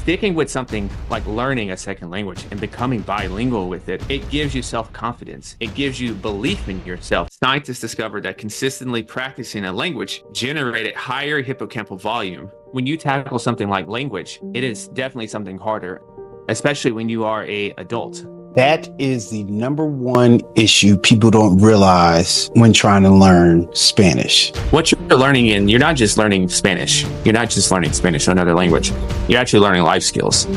Sticking with something like learning a second language and becoming bilingual with it, it gives you self-confidence. It gives you belief in yourself. Scientists discovered that consistently practicing a language generated higher hippocampal volume. When you tackle something like language, it is definitely something harder, especially when you are an adult. That is the number one issue people don't realize when trying to learn Spanish. What you're learning you're not just learning Spanish. You're not just learning Spanish or another language. You're actually learning life skills.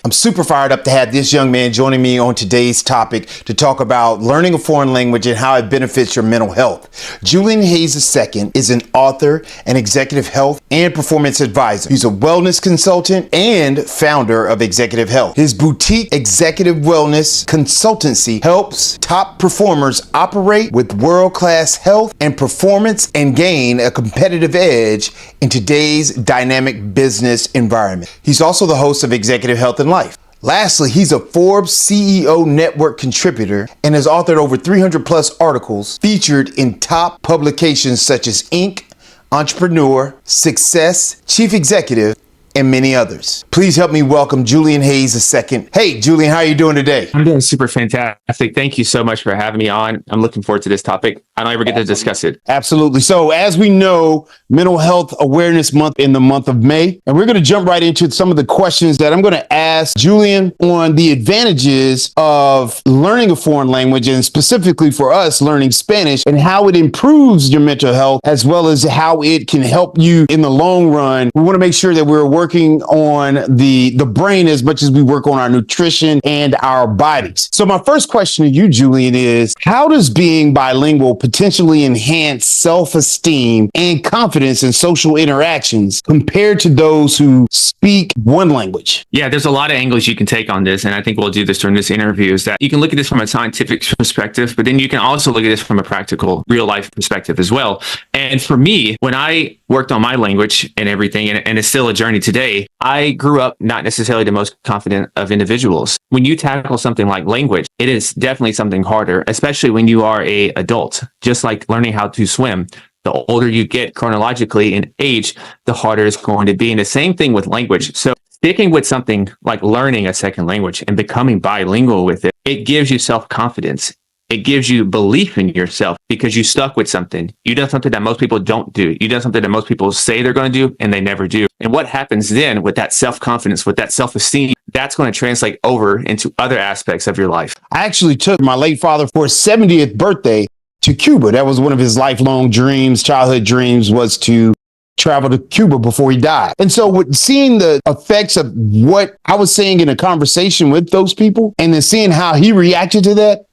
I'm super fired up to have this young man joining me on today's topic to talk about learning a foreign language and how it benefits your mental health. Julian Hayes II is an author, an executive health and performance advisor. He's a wellness consultant and founder of Executive Health. His boutique executive wellness consultancy helps top performers operate with world-class health and performance and gain a competitive edge in today's dynamic business environment. He's also the host of Executive Health and Life. Lastly, he's a Forbes CEO Network contributor and has authored over 300 plus articles featured in top publications such as Inc., Entrepreneur, Success, Chief Executive, and many others. Please help me welcome Julian Hayes II. Hey, Julian, how are you doing today? I'm doing super fantastic. Thank you so much for having me on. I'm looking forward to this topic. I don't ever get to discuss it. Absolutely. So as we know, Mental Health Awareness Month in the month of May, and we're going to jump right into some of the questions that I'm going to ask Julian on the advantages of learning a foreign language, and specifically for us learning Spanish, and how it improves your mental health, as well as how it can help you in the long run. We want to make sure that we're working on the brain as much as we work on our nutrition and our bodies. So my first question to you, Julian, is how does being bilingual potentially enhance self-esteem and confidence in social interactions compared to those who speak one language? Yeah, there's a lot of angles you can take on this, and I think we'll do this during this interview, is that you can look at this from a scientific perspective, but then you can also look at this from a practical, real life perspective as well. And for me, when I worked on my language and everything, and it's still a journey today, I grew up not necessarily the most confident of individuals. When you tackle something like language, it is definitely something harder, especially when you are an adult. Just like learning how to swim, the older you get chronologically in age, the harder it's going to be. And the same thing with language. So sticking with something like learning a second language and becoming bilingual with it, it gives you self-confidence. It gives you belief in yourself because you stuck with something. You done something that most people don't do. You done something that most people say they're going to do and they never do. And what happens then with that self-confidence, with that self-esteem, that's going to translate over into other aspects of your life. I actually took my late father for his 70th birthday to Cuba. That was one of his lifelong dreams, childhood dreams, was to travel to Cuba before he died. And so with seeing the effects of what I was saying in a conversation with those people, and then seeing how he reacted to that,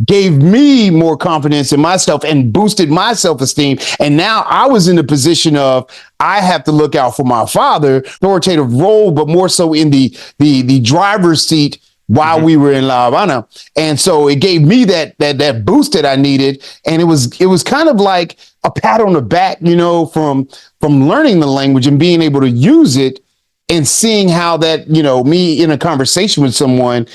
gave me more confidence in myself and boosted my self-esteem. And now I was in the position of, I have to look out for my father, authoritative role, but more so in the driver's seat while we were in La Habana. And so it gave me that boost that I needed. And it was kind of like a pat on the back, you know, from learning the language and being able to use it and seeing how that, you know, me in a conversation with someone,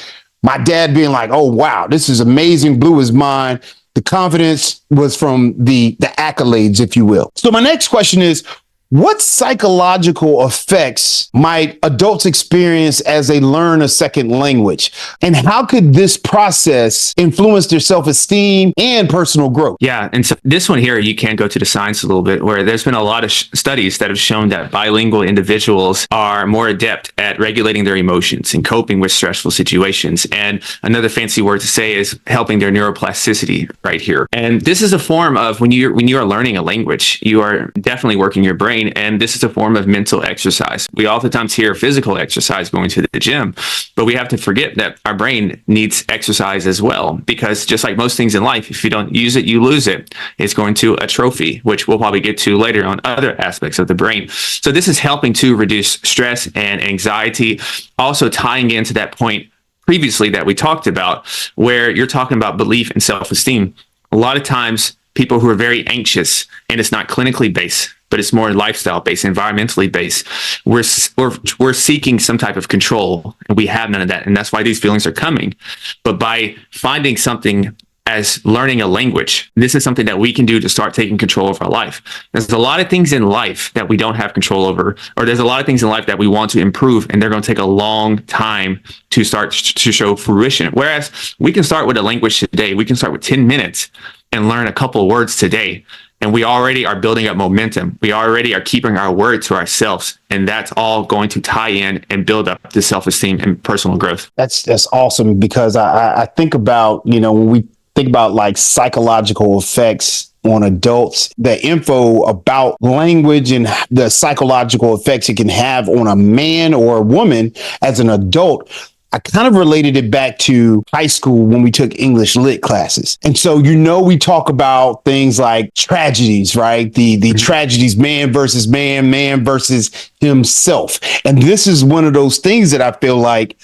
my dad being like, oh, wow, this is amazing, blew his mind. The confidence was from the accolades, if you will. So my next question is, what psychological effects might adults experience as they learn a second language? And how could this process influence their self-esteem and personal growth? Yeah. And so this one here, you can go to the science a little bit, where there's been a lot of studies that have shown that bilingual individuals are more adept at regulating their emotions and coping with stressful situations. And another fancy word to say is helping their neuroplasticity right here. And this is a form of when you are learning a language, you are definitely working your brain. And this is a form of mental exercise. We oftentimes hear physical exercise, going to the gym, but we have to forget that our brain needs exercise as well, because just like most things in life, if you don't use it, you lose it. It's going to atrophy, which we'll probably get to later on other aspects of the brain. So this is helping to reduce stress and anxiety, also tying into that point previously that we talked about, where you're talking about belief and self-esteem. A lot of times people who are very anxious, and it's not clinically based, but it's more lifestyle based, environmentally based. We're seeking some type of control, and we have none of that. And that's why these feelings are coming. But by finding something as learning a language. This is something that we can do to start taking control of our life. There's a lot of things in life that we don't have control over, or there's a lot of things in life that we want to improve, and they're going to take a long time to start to show fruition. Whereas we can start with a language today. We can start with 10 minutes and learn a couple of words today. And we already are building up momentum. We already are keeping our word to ourselves. And that's all going to tie in and build up the self-esteem and personal growth. That's awesome, because I think about, when we think about like psychological effects on adults, the info about language and the psychological effects it can have on a man or a woman as an adult. I kind of related it back to high school when we took English lit classes. And so, we talk about things like tragedies, right? The tragedies, man versus man versus himself. And this is one of those things that I feel like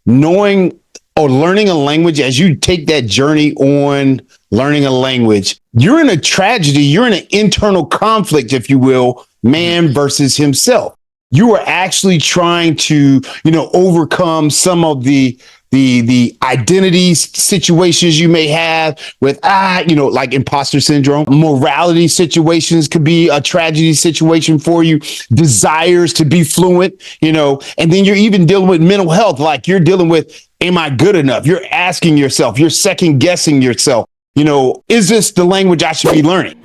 knowing or learning a language, as you take that journey on learning a language, you're in a tragedy, you're in an internal conflict, if you will, man versus himself. You are actually trying to, overcome some of the identity situations you may have with, like imposter syndrome. Morality situations could be a tragedy situation for you. Desires to be fluent, and then you're even dealing with mental health. Like you're dealing with, am I good enough? You're asking yourself, you're second guessing yourself. Is this the language I should be learning?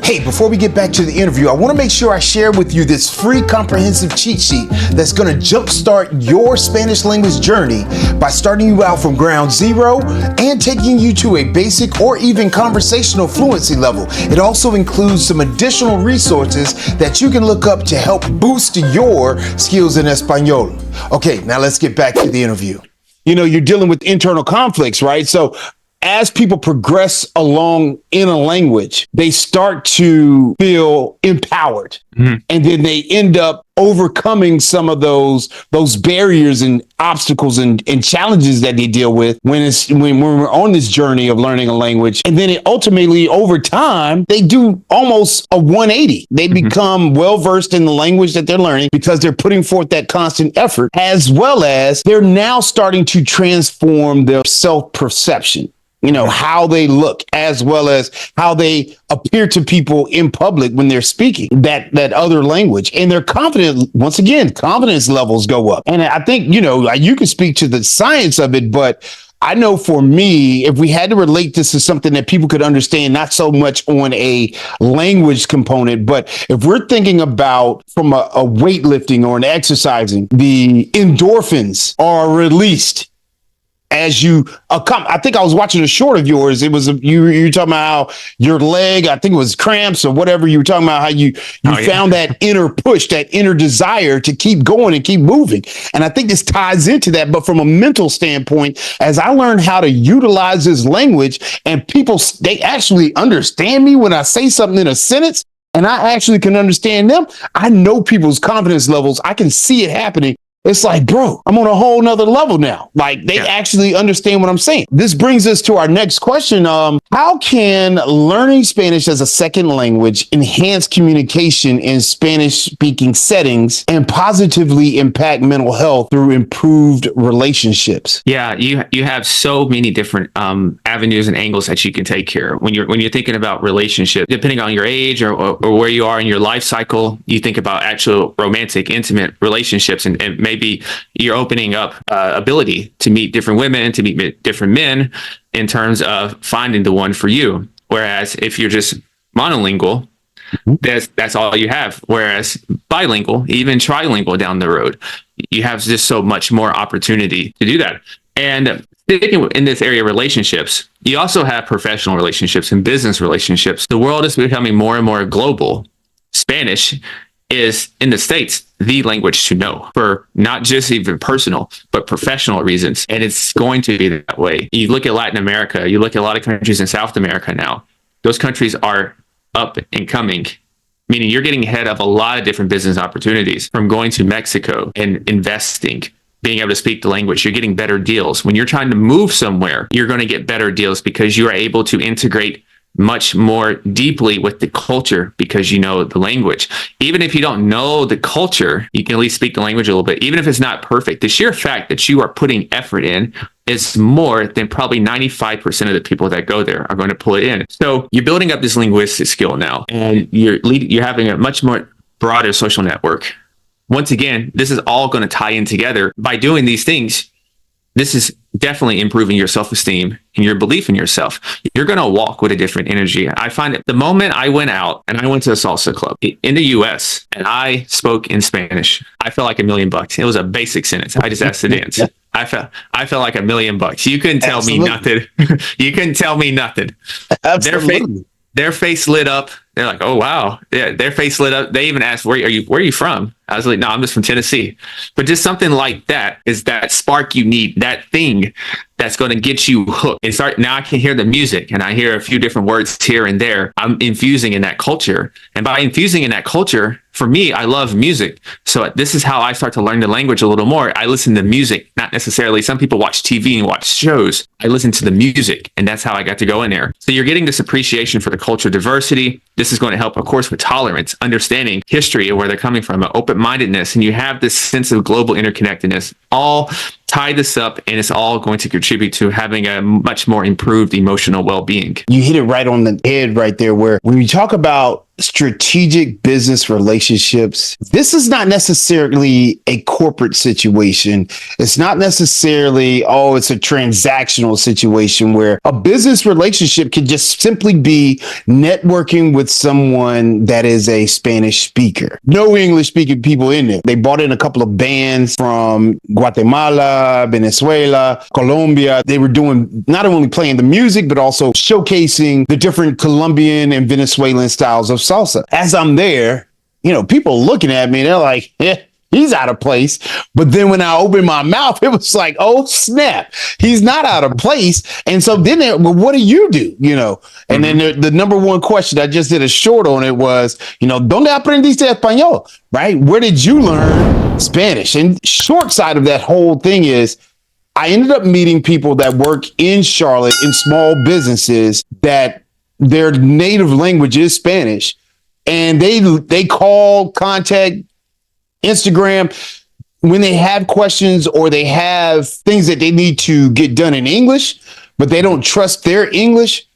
Hey, before we get back to the interview, I want to make sure I share with you this free comprehensive cheat sheet that's going to jumpstart your Spanish language journey by starting you out from ground zero and taking you to a basic or even conversational fluency level. It also includes some additional resources that you can look up to help boost your skills in Espanol. Okay, now let's get back to the interview. You're dealing with internal conflicts, right? So as people progress along in a language, they start to feel empowered. Mm-hmm. And then they end up overcoming some of those barriers and obstacles and challenges that they deal with when we're on this journey of learning a language. And then it ultimately, over time, they do almost a 180. They become well-versed in the language that they're learning because they're putting forth that constant effort, as well as they're now starting to transform their self-perception. How they look, as well as how they appear to people in public when they're speaking that other language. And they're confident. Once again, confidence levels go up. And I think, you can speak to the science of it, but I know for me, if we had to relate this to something that people could understand, not so much on a language component, but if we're thinking about from a weightlifting or an exercising, the endorphins are released as you I think I was watching a short of yours. It was you were talking about how your leg, I think it was cramps or whatever. You were talking about how you found that inner push, that inner desire to keep going and keep moving. And I think this ties into that. But from a mental standpoint, as I learned how to utilize this language, and people, they actually understand me when I say something in a sentence, and I actually can understand them. I know people's confidence levels. I can see it happening. It's like, bro, I'm on a whole nother level now. Like they actually understand what I'm saying. This brings us to our next question. How can learning Spanish as a second language enhance communication in Spanish speaking settings and positively impact mental health through improved relationships? Yeah, you have so many different avenues and angles that you can take here. When you're thinking about relationships, depending on your age or where you are in your life cycle, you think about actual romantic, intimate relationships, and maybe you're opening up ability to meet different women, to meet different men in terms of finding the one for you. Whereas if you're just monolingual, that's all you have. Whereas bilingual, even trilingual down the road, you have just so much more opportunity to do that. And sticking in this area of relationships, you also have professional relationships and business relationships. The world is becoming more and more global. Spanish is, in the States, the language to know for not just even personal, but professional reasons. And it's going to be that way. You look at Latin America, you look at a lot of countries in South America now, those countries are up and coming, meaning you're getting ahead of a lot of different business opportunities from going to Mexico and investing, being able to speak the language. You're getting better deals. When you're trying to move somewhere, you're going to get better deals because you are able to integrate much more deeply with the culture because you know the language. Even if you don't know the culture, you can at least speak the language a little bit. Even if it's not perfect, the sheer fact that you are putting effort in is more than probably 95% of the people that go there are going to pull it in. So you're building up this linguistic skill now, and you're having a much more broader social network. Once again, this is all going to tie in together. By doing these things, this is definitely improving your self-esteem and your belief in yourself. You're going to walk with a different energy. I find that the moment I went out and I went to a salsa club in the US and I spoke in Spanish, I felt like $1,000,000. It was a basic sentence. I just asked to dance. I felt like $1,000,000. You couldn't tell me nothing. You couldn't tell me nothing. Absolutely. Their face lit up. They're like, oh, wow. Yeah, their face lit up. They even asked, where are you from? I was like, no, I'm just from Tennessee. But just something like that is that spark you need, that thing that's going to get you hooked. And now I can hear the music and I hear a few different words here and there. I'm infusing in that culture. And by infusing in that culture, for me, I love music. So this is how I start to learn the language a little more. I listen to music, not necessarily. Some people watch TV and watch shows. I listen to the music, and that's how I got to go in there. So you're getting this appreciation for the cultural diversity. This is going to help, of course, with tolerance, understanding history and where they're coming from, open-mindedness, and you have this sense of global interconnectedness. All tie this up, and it's all going to contribute to having a much more improved emotional well-being. You hit it right on the head right there, where when you talk about strategic business relationships, this is not necessarily a corporate situation. It's not necessarily, it's a transactional situation where a business relationship can just simply be networking with someone that is a Spanish speaker. No English speaking people in it. They brought in a couple of bands from Guatemala, Venezuela, Colombia. They were doing not only playing the music, but also showcasing the different Colombian and Venezuelan styles of salsa. As I'm there, people looking at me, they're like, he's out of place. But then when I opened my mouth, it was like, oh, snap, he's not out of place. And so then, what do you do? And then the number one question, I just did a short on it, was, ¿Dónde aprendiste español? Right? Where did you learn Spanish? And short side of that whole thing is, I ended up meeting people that work in Charlotte in small businesses that their native language is Spanish. And they call, contact, Instagram when they have questions or they have things that they need to get done in English, but they don't trust their English.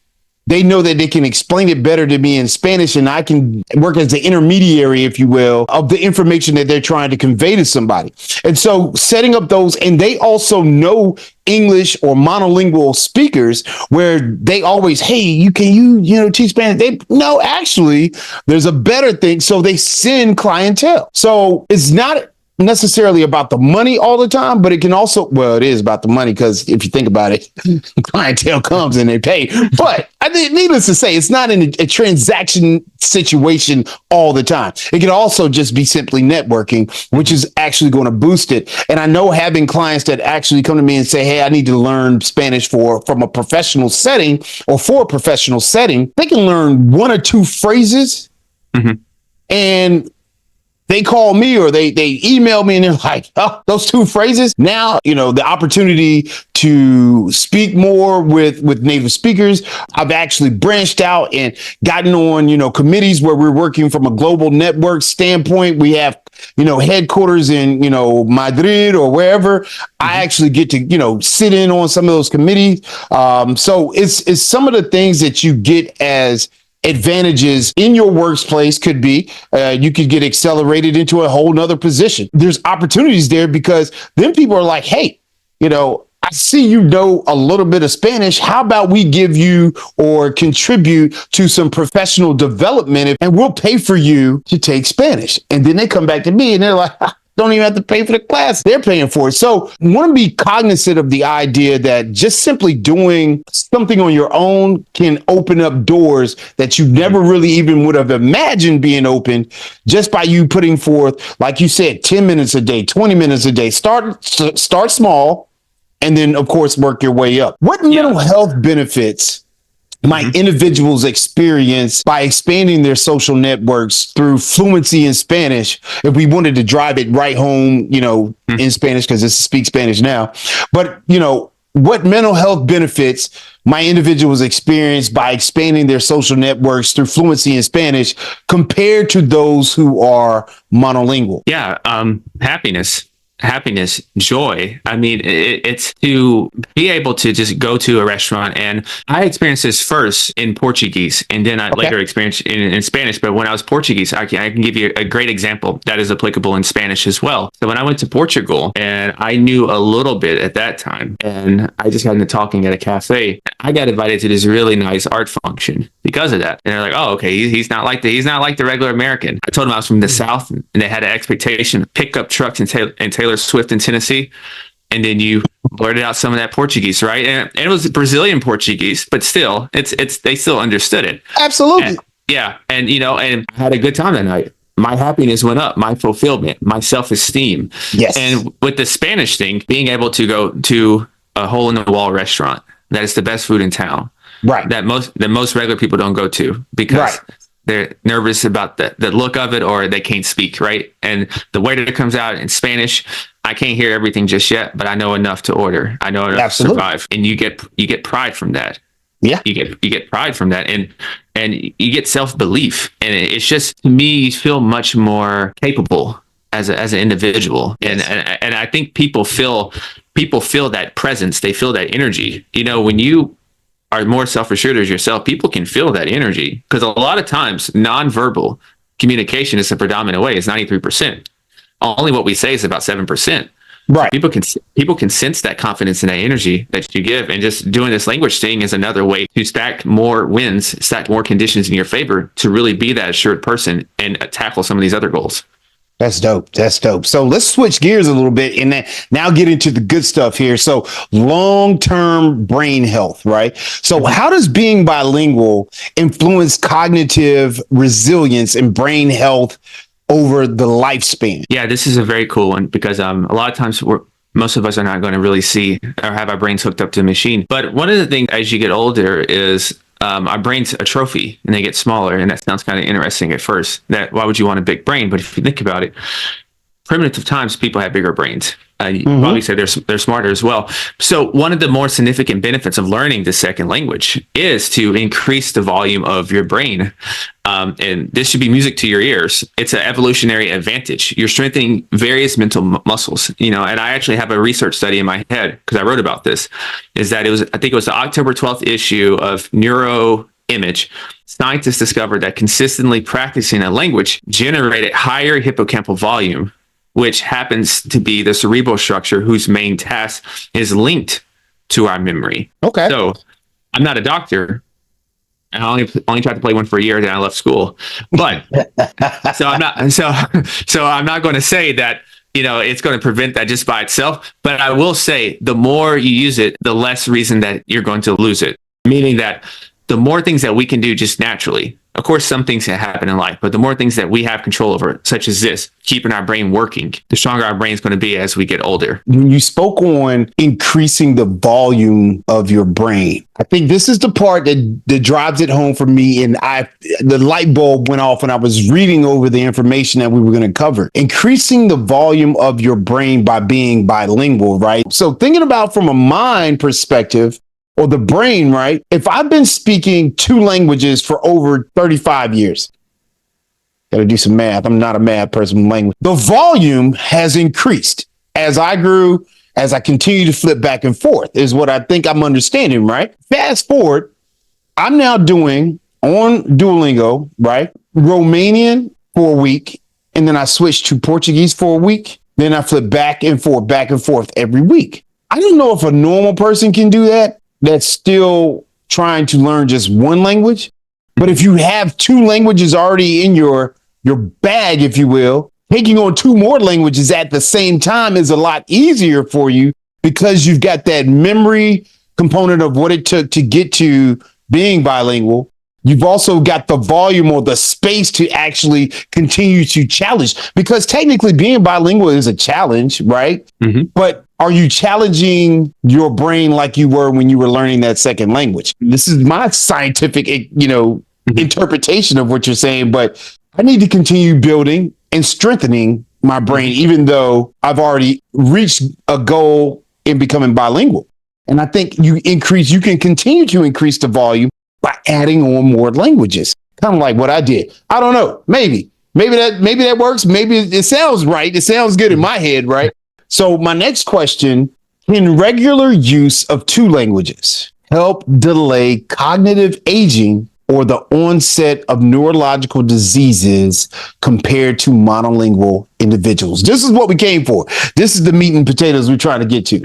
They know that they can explain it better to me in Spanish, and I can work as the intermediary, if you will, of the information that they're trying to convey to somebody. And so setting up those, and they also know English or monolingual speakers where they always, hey, can you teach Spanish? No, actually, there's a better thing. So they send clientele. So it's not necessarily about the money all the time, but it can also, it is about the money, because if you think about it, clientele comes and they pay. But needless to say, it's not in a transaction situation all the time. It can also just be simply networking, which is actually going to boost it. And I know having clients that actually come to me and say, hey, I need to learn Spanish from a professional setting or for a professional setting, they can learn one or two phrases and they call me or they email me and they're like, oh, those two phrases. Now, the opportunity to speak more with native speakers. I've actually branched out and gotten on, committees where we're working from a global network standpoint. We have, headquarters in, Madrid or wherever. I actually get to, sit in on some of those committees. So it's some of the things that you get as advantages in your workplace. Could be you could get accelerated into a whole nother position. There's opportunities there, because then people are like, hey, I see you know a little bit of Spanish. How about we give you or contribute to some professional development, and we'll pay for you to take Spanish. And then they come back to me and they're like, don't even have to pay for the class. They're paying for it. So you want to be cognizant of the idea that just simply doing something on your own can open up doors that you never really even would have imagined being opened, just by you putting forth, like you said, 10 minutes a day, 20 minutes a day. Start small, and then, of course, work your way up. What mental health benefits might individuals experience by expanding their social networks through fluency in Spanish? If we wanted to drive it right home, in Spanish, because this speaks Spanish now, but, what mental health benefits might individuals experience by expanding their social networks through fluency in Spanish compared to those who are monolingual? Yeah. Happiness. happiness, joy. I mean, it's to be able to just go to a restaurant. And I experienced this first in Portuguese, and then I later experienced it in Spanish. But when I was Portuguese, I can give you a great example that is applicable in Spanish as well. So when I went to Portugal, and I knew a little bit at that time, and I just got into talking at a cafe, I got invited to this really nice art function because of that. And they're like, "Oh, okay, he's not like the regular American." I told them I was from the South, and they had an expectation of pickup trucks and Taylor Swift in Tennessee, and then you blurted out some of that Portuguese, right? And it was Brazilian Portuguese, but still, it's they still understood it. Absolutely. And, yeah, and and I had a good time that night. My happiness went up, my fulfillment, my self-esteem. Yes. And with the Spanish thing, being able to go to a hole in the wall restaurant that is the best food in town, right? That most regular people don't go to because they're nervous about the look of it, or they can't speak, right? And the waiter comes out in Spanish. I can't hear everything just yet, but I know enough to order. I know enough to survive. And you get pride from that. Yeah. You get pride from that, and you get self-belief. And it's just, to me, you feel much more capable as an individual. Yes. And I think people feel that presence, they feel that energy. When you are more self-assured as yourself, people can feel that energy, because a lot of times nonverbal communication is the predominant way. It's 93%. Only what we say is about 7%. Right. People can sense that confidence and that energy that you give. And just doing this language thing is another way to stack more wins, stack more conditions in your favor to really be that assured person and tackle some of these other goals. That's dope. That's dope. So let's switch gears a little bit and then now get into the good stuff here. So long-term brain health, right? So how does being bilingual influence cognitive resilience and brain health over the lifespan? Yeah, this is a very cool one, because a lot of times most of us are not going to really see or have our brains hooked up to a machine. But one of the things as you get older is our brains atrophy and they get smaller. And that sounds kind of interesting at first, that why would you want a big brain? But if you think about it, primitive times, people had bigger brains. You probably say they're smarter as well. So one of the more significant benefits of learning the second language is to increase the volume of your brain. And this should be music to your ears. It's an evolutionary advantage. You're strengthening various mental muscles, and I actually have a research study in my head because I wrote about this, is that I think it was the October 12th issue of Neuroimage. Scientists discovered that consistently practicing a language generated higher hippocampal volume, which happens to be the cerebral structure whose main task is linked to our memory. Okay. So I'm not a doctor. I only tried to play one for a year, then I left school. But so I'm not going to say that, it's going to prevent that just by itself. But I will say the more you use it, the less reason that you're going to lose it. Meaning that the more things that we can do just naturally. Of course, some things that happen in life, but the more things that we have control over, such as this, keeping our brain working, the stronger our brain is going to be as we get older. When you spoke on increasing the volume of your brain, I think this is the part that drives it home for me. And the light bulb went off when I was reading over the information that we were going to cover. Increasing the volume of your brain by being bilingual, right? So thinking about from a mind perspective, or the brain, right? If I've been speaking 2 languages for over 35 years, got to do some math. I'm not a math person. Language. The volume has increased as I grew, as I continue to flip back and forth, is what I think I'm understanding, right? Fast forward, I'm now doing on Duolingo, right? Romanian for a week, and then I switched to Portuguese for a week. Then I flip back and forth every week. I don't know if a normal person can do that. That's still trying to learn just one language. But if you have 2 languages already in your bag, if you will, taking on 2 more languages at the same time is a lot easier for you, because you've got that memory component of what it took to get to being bilingual. You've also got the volume or the space to actually continue to challenge, because technically being bilingual is a challenge, right? Mm-hmm. But are you challenging your brain like you were when you were learning that second language? This is my scientific, interpretation of what you're saying, but I need to continue building and strengthening my brain, even though I've already reached a goal in becoming bilingual. And I think you can continue to increase the volume by adding on more languages, kind of like what I did. I don't know. Maybe that works. Maybe it sounds right. It sounds good in my head, right? So my next question, can regular use of two languages help delay cognitive aging or the onset of neurological diseases compared to monolingual individuals? This is what we came for. This is the meat and potatoes we're trying to get to.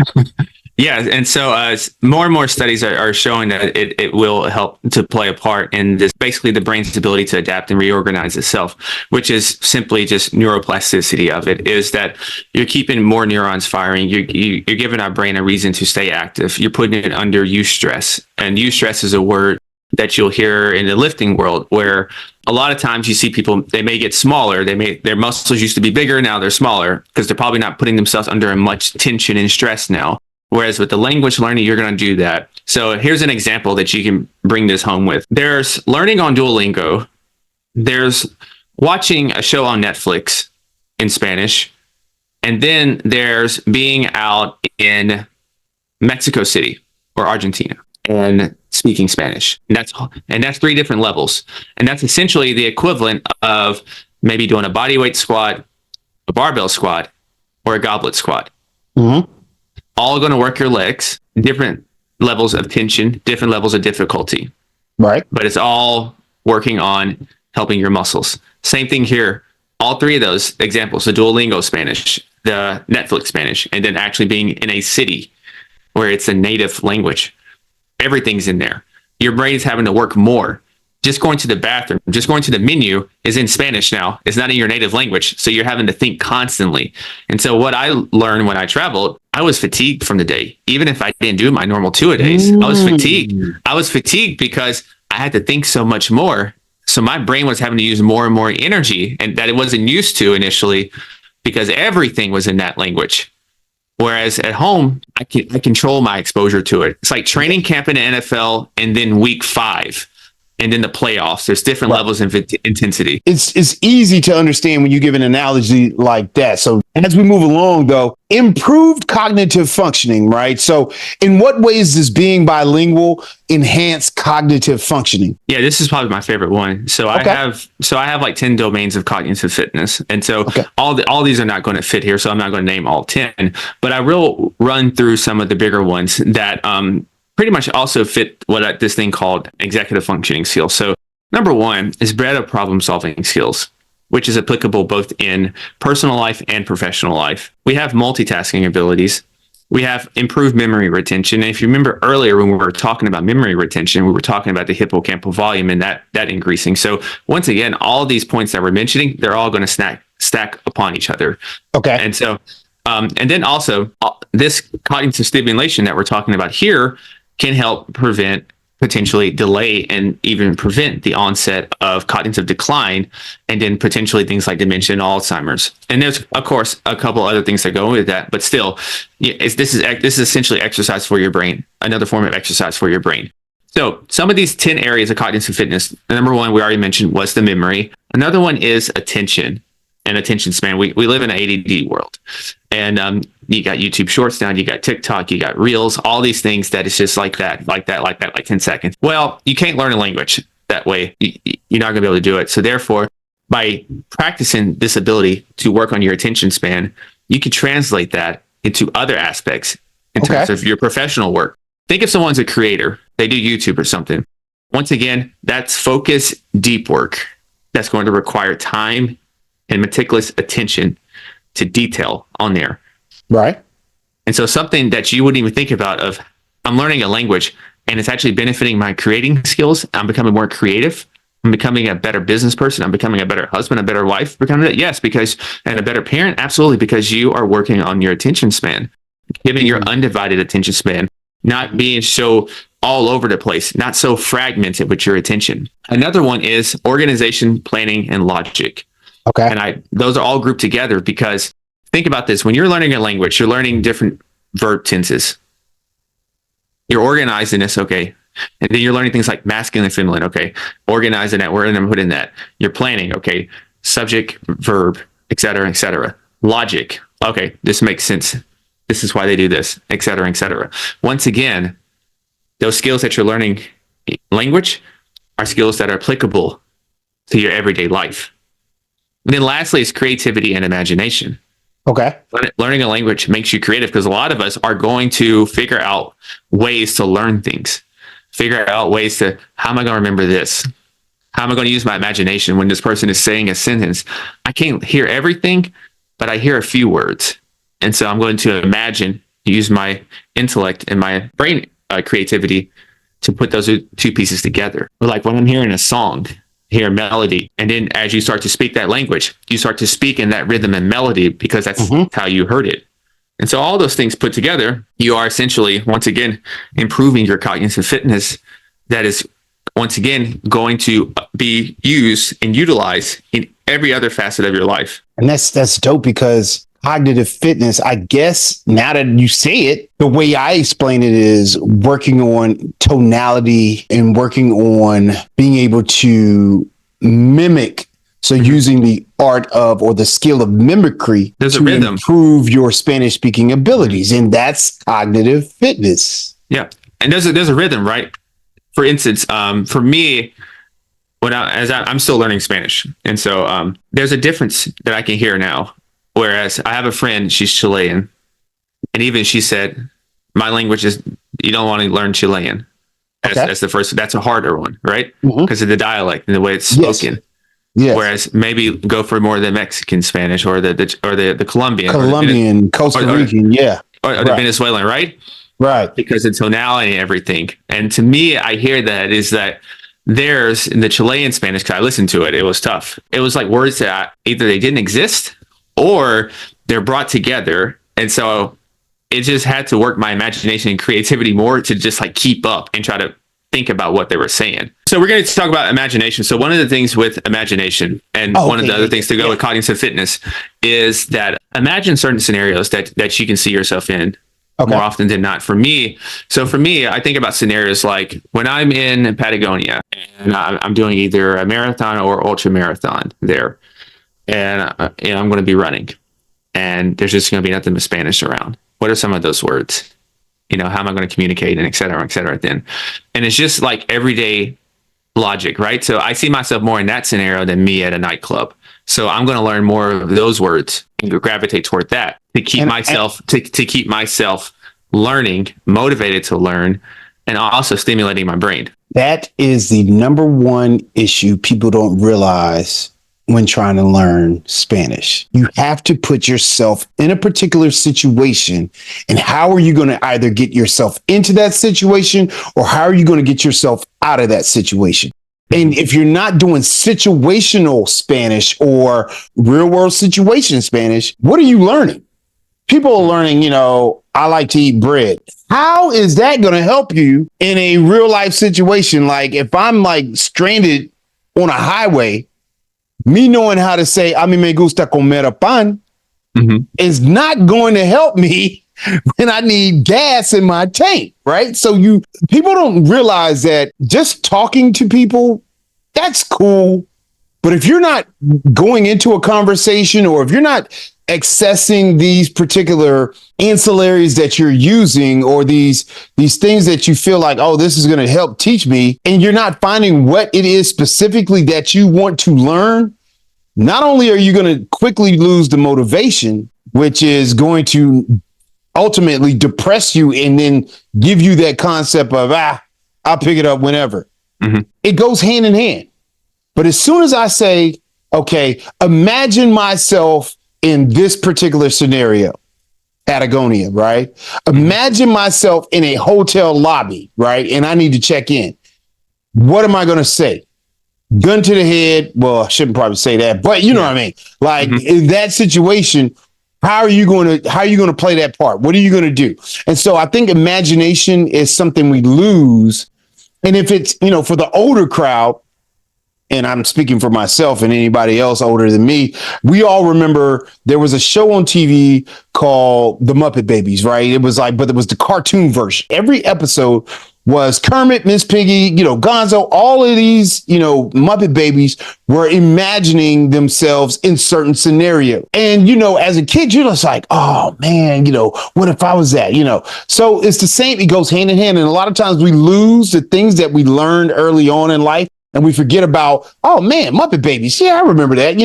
Yeah, and so more and more studies are showing that it will help to play a part in this, basically the brain's ability to adapt and reorganize itself, which is simply just neuroplasticity of it, is that you're keeping more neurons firing. You're giving our brain a reason to stay active. You're putting it under eustress, and eustress is a word that you'll hear in the lifting world, where a lot of times you see people, they may get smaller. Their muscles used to be bigger, now they're smaller because they're probably not putting themselves under much tension and stress now. Whereas with the language learning, you're going to do that. So here's an example that you can bring this home with. There's learning on Duolingo. There's watching a show on Netflix in Spanish. And then there's being out in Mexico City or Argentina and speaking Spanish. And that's three different levels. And that's essentially the equivalent of maybe doing a bodyweight squat, a barbell squat, or a goblet squat. Mm-hmm. All going to work your legs, different levels of tension, different levels of difficulty. Right. But it's all working on helping your muscles. Same thing here. All three of those examples, the Duolingo Spanish, the Netflix Spanish, and then actually being in a city where it's a native language. Everything's in there. Your brain's having to work more. Just going to the bathroom, just going to the menu is in Spanish now. It's not in your native language. So you're having to think constantly. And so what I learned when I traveled, I was fatigued from the day. Even if I didn't do my normal 2-a-days, I was fatigued. I was fatigued because I had to think so much more. So my brain was having to use more and more energy, and that it wasn't used to initially because everything was in that language. Whereas at home, I control my exposure to it. It's like training camp in the NFL and then week 5. And then the playoffs, there's different levels of intensity. It's easy to understand when you give an analogy like that. So as we move along, though, improved cognitive functioning, right? So in what ways does being bilingual enhance cognitive functioning? Yeah, this is probably my favorite one. So I have like 10 domains of cognitive fitness. And so all these are not going to fit here. So I'm not going to name all 10, but I will run through some of the bigger ones that pretty much also fit this thing called executive functioning skills. So number one is better problem solving skills, which is applicable both in personal life and professional life. We have multitasking abilities. We have improved memory retention. And if you remember earlier when we were talking about memory retention, we were talking about the hippocampal volume and that increasing. So once again, all of these points that we're mentioning, they're all going to stack upon each other. Okay. And so, and then also this cognitive stimulation that we're talking about here can help prevent, potentially delay, and even prevent the onset of cognitive decline, and then potentially things like dementia and Alzheimer's. And there's, of course, a couple other things that go with that, but still, this is essentially exercise for your brain, another form of exercise for your brain. So some of these 10 areas of cognitive fitness, number one, we already mentioned, was the memory. Another one is attention and attention span. We live in an ADD world. And you got YouTube Shorts now, you got TikTok, you got Reels, all these things that it's just like 10 seconds. Well, you can't learn a language that way. You're not going to be able to do it. So therefore, by practicing this ability to work on your attention span, you can translate that into other aspects in terms of your professional work. Think if someone's a creator, they do YouTube or something. Once again, that's focus, deep work. That's going to require time and meticulous attention to detail on there. Right. And so something that you wouldn't even think about of, I'm learning a language and it's actually benefiting my creating skills. I'm becoming more creative. I'm becoming a better business person. I'm becoming a better husband, a better wife. Yes, and a better parent. Absolutely. Because you are working on your attention span, giving your undivided attention span, not being so all over the place, not so fragmented with your attention. Another one is organization, planning, and logic. Okay. And those are all grouped together because think about this. When you're learning a language, you're learning different verb tenses. You're organizing this, okay. And then you're learning things like masculine and feminine, okay. Organizing that, where I'm putting that. You're planning, okay. Subject, verb, et cetera, et cetera. Logic, okay, this makes sense. This is why they do this, et cetera, et cetera. Once again, those skills that you're learning language are skills that are applicable to your everyday life. And then lastly is creativity and imagination. Okay. Learning a language makes you creative because a lot of us are going to figure out ways to learn things, figure out ways to, how am I going to remember this? How am I going to use my imagination when this person is saying a sentence? I can't hear everything, but I hear a few words. And so I'm going to imagine, use my intellect and my brain creativity to put those two pieces together. But like when I'm hearing a song, hear a melody, and then as you start to speak that language, you start to speak in that rhythm and melody because that's how you heard it. And so all those things put together, you are essentially, once again, improving your cognitive fitness that is, once again, going to be used and utilized in every other facet of your life. And that's dope because cognitive fitness, I guess, now that you say it, the way I explain it is working on tonality and working on being able to mimic. So using the art of, or the skill of mimicry There's to a rhythm. improve your Spanish speaking abilities. And that's cognitive fitness. Yeah. And there's a rhythm, right? For instance, for me, I'm still learning Spanish. And so there's a difference that I can hear now. Whereas I have a friend, she's Chilean. And even she said, my language is, you don't want to learn Chilean. That's the first, that's a harder one, right? Because of the dialect and the way it's spoken. Yes. Whereas maybe go for more of the Mexican Spanish or the Colombian, Costa Rican, or the Venezuelan, right? Right. Because of tonality and everything. And to me, I hear that is that there's in the Chilean Spanish, because I listened to it, it was tough. It was like words that either they didn't exist or they're brought together. And so it just had to work my imagination and creativity more to just like keep up and try to think about what they were saying. So we're going to talk about imagination. So one of the things with imagination and one of the other things to go with cognitive fitness is that imagine certain scenarios that you can see yourself in more often than not. For me, I think about scenarios like when I'm in Patagonia and I'm doing either a marathon or ultra marathon there. And I'm going to be running and there's just going to be nothing but Spanish around. What are some of those words? How am I going to communicate and et cetera then? And it's just like everyday logic, right? So I see myself more in that scenario than me at a nightclub. So I'm going to learn more of those words and gravitate toward that to keep myself learning, motivated to learn, and also stimulating my brain. That is the number one issue people don't realize when trying to learn Spanish. You have to put yourself in a particular situation. And how are you going to either get yourself into that situation or how are you going to get yourself out of that situation? And if you're not doing situational Spanish or real world situation Spanish, what are you learning? People are learning, I like to eat bread. How is that going to help you in a real life situation? Like if I'm like stranded on a highway, me knowing how to say, a mí me gusta comer pan is not going to help me when I need gas in my tank, right? So people don't realize that just talking to people, that's cool. But if you're not going into a conversation or if you're not accessing these particular ancillaries that you're using or these things that you feel like, oh, this is going to help teach me, and you're not finding what it is specifically that you want to learn, not only are you going to quickly lose the motivation, which is going to ultimately depress you and then give you that concept of, I'll pick it up whenever. It goes hand in hand. But as soon as I say, okay, imagine myself in this particular scenario, Patagonia, right? Imagine myself in a hotel lobby, right? And I need to check in. What am I going to say? Gun to the head. Well, I shouldn't probably say that, but you know what I mean? Like in that situation, how are you going to play that part? What are you going to do? And so I think imagination is something we lose. And if it's, for the older crowd, and I'm speaking for myself and anybody else older than me, we all remember there was a show on TV called The Muppet Babies, right? It was but it was the cartoon version. Every episode was Kermit, Miss Piggy, Gonzo, all of these, Muppet Babies were imagining themselves in certain scenario. And, as a kid, you're just like, oh man, what if I was that, So it's the same. It goes hand in hand. And a lot of times we lose the things that we learned early on in life. And we forget about, oh man, Muppet Babies. Yeah, I remember that.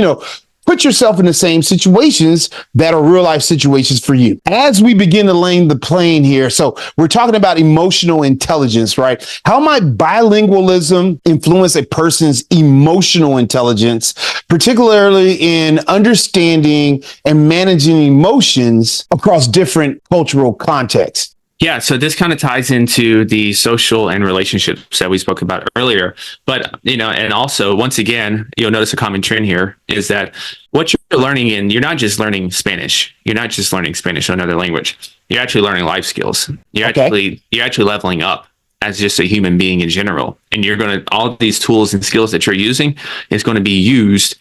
put yourself in the same situations that are real life situations for you. As we begin to lay the plane here, so we're talking about emotional intelligence, right? How might bilingualism influence a person's emotional intelligence, particularly in understanding and managing emotions across different cultural contexts? Yeah, so this kind of ties into the social and relationships that we spoke about earlier. But, and also, once again, you'll notice a common trend here is that what you're learning you're not just learning Spanish. You're not just learning Spanish or another language. You're actually learning life skills. You're actually leveling up as just a human being in general. And all these tools and skills that you're using is going to be used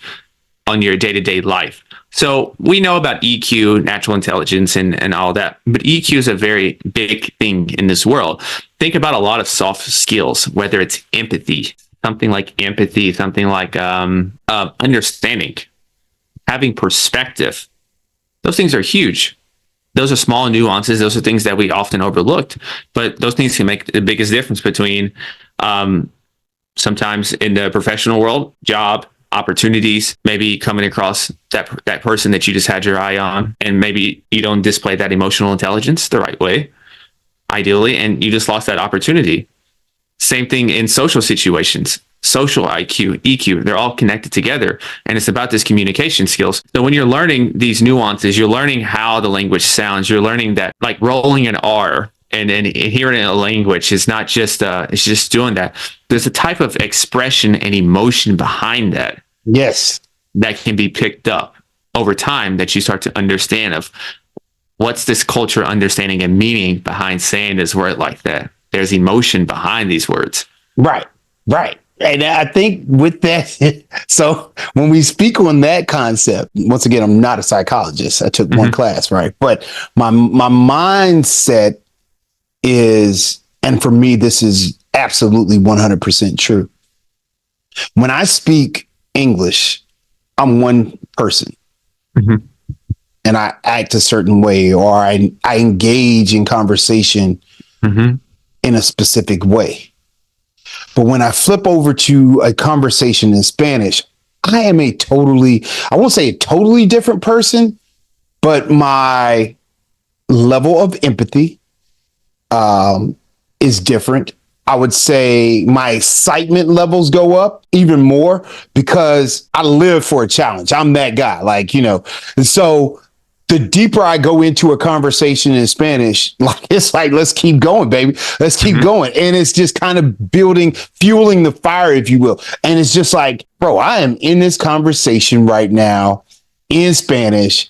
on your day-to-day life. So we know about EQ, natural intelligence, and all that, but EQ is a very big thing in this world. Think about a lot of soft skills, whether it's empathy, something like understanding, having perspective. Those things are huge. Those are small nuances. Those are things that we often overlooked, but those things can make the biggest difference between sometimes in the professional world, job, opportunities, maybe coming across that person that you just had your eye on, and maybe you don't display that emotional intelligence the right way, ideally, and you just lost that opportunity. Same thing in social situations, social IQ, EQ, they're all connected together, and it's about this communication skills. So when you're learning these nuances, you're learning how the language sounds, you're learning that, like rolling an R and hearing a language is not just it's just doing that. There's a type of expression and emotion behind that. Yes. That can be picked up over time, that you start to understand of what's this culture understanding and meaning behind saying this word like that. There's emotion behind these words. Right. And I think with that, so when we speak on that concept, once again, I'm not a psychologist. I took one class, right? But my mindset is, and for me, this is absolutely 100% true. When I speak English, I'm one person, and I act a certain way, or I engage in conversation in a specific way. But when I flip over to a conversation in Spanish, I am I won't say a totally different person, but my level of empathy is different. I would say my excitement levels go up even more because I live for a challenge. I'm that guy, and so the deeper I go into a conversation in Spanish, it's like, let's keep going, baby. Let's keep going. And it's just kind of fueling the fire, if you will. And it's just like, bro, I am in this conversation right now in Spanish.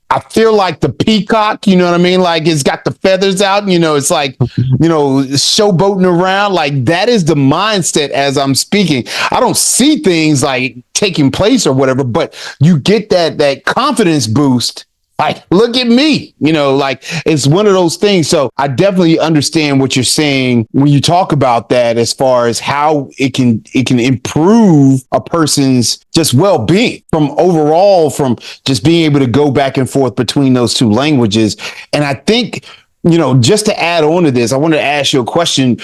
I feel like the peacock, you know what I mean? Like it's got the feathers out, it's like, showboating around. Like that is the mindset as I'm speaking. I don't see things like taking place or whatever, but you get that confidence boost. Like, look at me, like it's one of those things. So I definitely understand what you're saying when you talk about that, as far as how it can improve a person's just well-being from just being able to go back and forth between those two languages. And I think, just to add on to this, I wanted to ask you a question.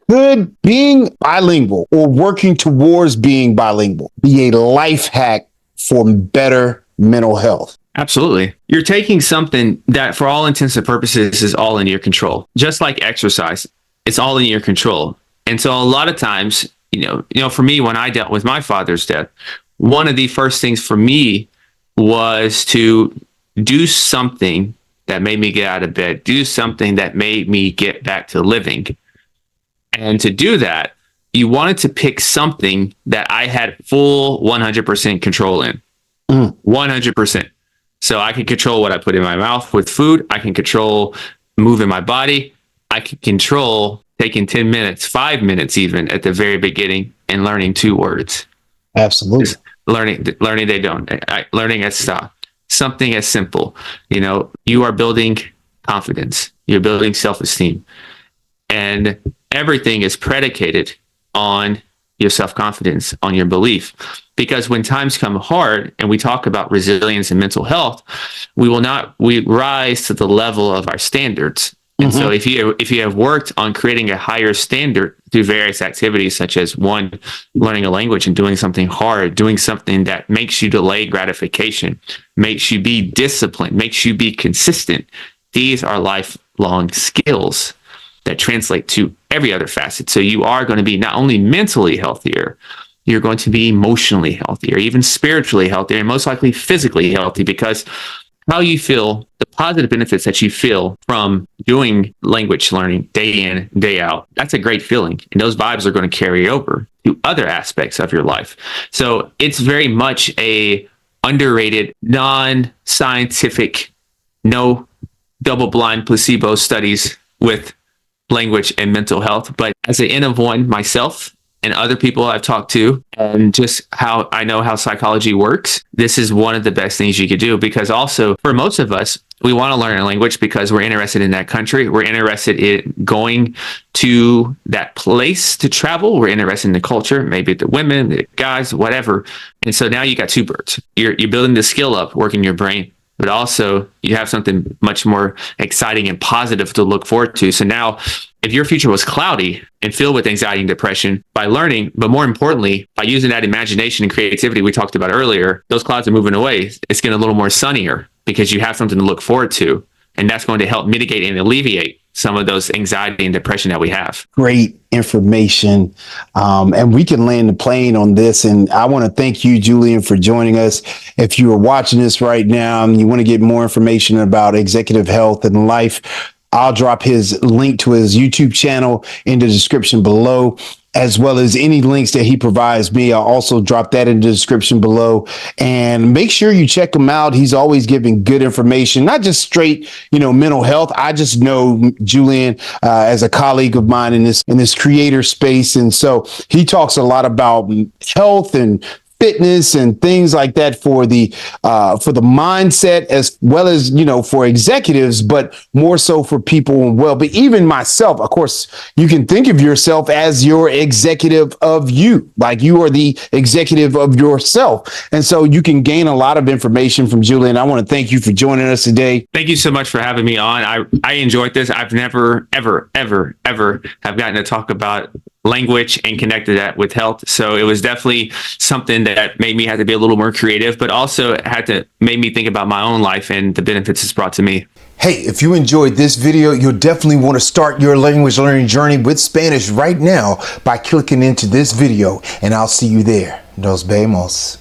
Could being bilingual or working towards being bilingual be a life hack for better mental health? Absolutely. You're taking something that for all intents and purposes is all in your control. Just like exercise, it's all in your control. And so a lot of times, for me, when I dealt with my father's death, one of the first things for me was to do something that made me get out of bed, do something that made me get back to living. And to do that, you wanted to pick something that I had full 100% control in. 100%. So I can control what I put in my mouth with food. I can control moving my body. I can control taking 10 minutes, 5 minutes even at the very beginning and learning 2 words. Absolutely. Just learning they don't. Learning at stop. Something as simple. You are building confidence. You're building self-esteem. And everything is predicated on your self-confidence, on your belief. Because when times come hard and we talk about resilience and mental health, we rise to the level of our standards. And so if you have worked on creating a higher standard through various activities, such as one, learning a language and doing something hard, doing something that makes you delay gratification, makes you be disciplined, makes you be consistent, these are lifelong skills that translate to every other facet. So you are going to be not only mentally healthier, you're going to be emotionally healthier, even spiritually healthier, and most likely physically healthy, because how you feel, the positive benefits that you feel from doing language learning day in, day out, that's a great feeling. And those vibes are going to carry over to other aspects of your life. So it's very much a underrated, non-scientific, no double-blind placebo studies with language and mental health. But as an N of one myself, and other people I've talked to, and just how I know how psychology works, this is one of the best things you could do. Because also, for most of us, we want to learn a language because we're interested in that country. We're interested in going to that place to travel. We're interested in the culture, maybe the women, the guys, whatever. And so now you got two birds. You're building the skill up, working your brain, but also you have something much more exciting and positive to look forward to. So now, if your future was cloudy and filled with anxiety and depression, by learning, but more importantly, by using that imagination and creativity we talked about earlier, those clouds are moving away. It's getting a little more sunnier because you have something to look forward to. And that's going to help mitigate and alleviate some of those anxiety and depression that we have. Great information. And we can land the plane on this. And I want to thank you, Julian, for joining us. If you are watching this right now and you want to get more information about executive health and life, I'll drop his link to his YouTube channel in the description below, as well as any links that he provides me. I'll also drop that in the description below, and make sure you check him out. He's always giving good information, not just straight, mental health. I just know Julian as a colleague of mine in this creator space. And so he talks a lot about health and fitness and things like that for the mindset, as well as, for executives, but more so for people. But even myself, of course, you can think of yourself as your executive of you, like you are the executive of yourself. And so you can gain a lot of information from Julian. I want to thank you for joining us today. Thank you so much for having me on. I enjoyed this. I've never, ever, ever, ever have gotten to talk about language and connected that with health. So it was definitely something that made me have to be a little more creative, but also made me think about my own life and the benefits it's brought to me. Hey, if you enjoyed this video, you'll definitely want to start your language learning journey with Spanish right now by clicking into this video, and I'll see you there. Nos vemos.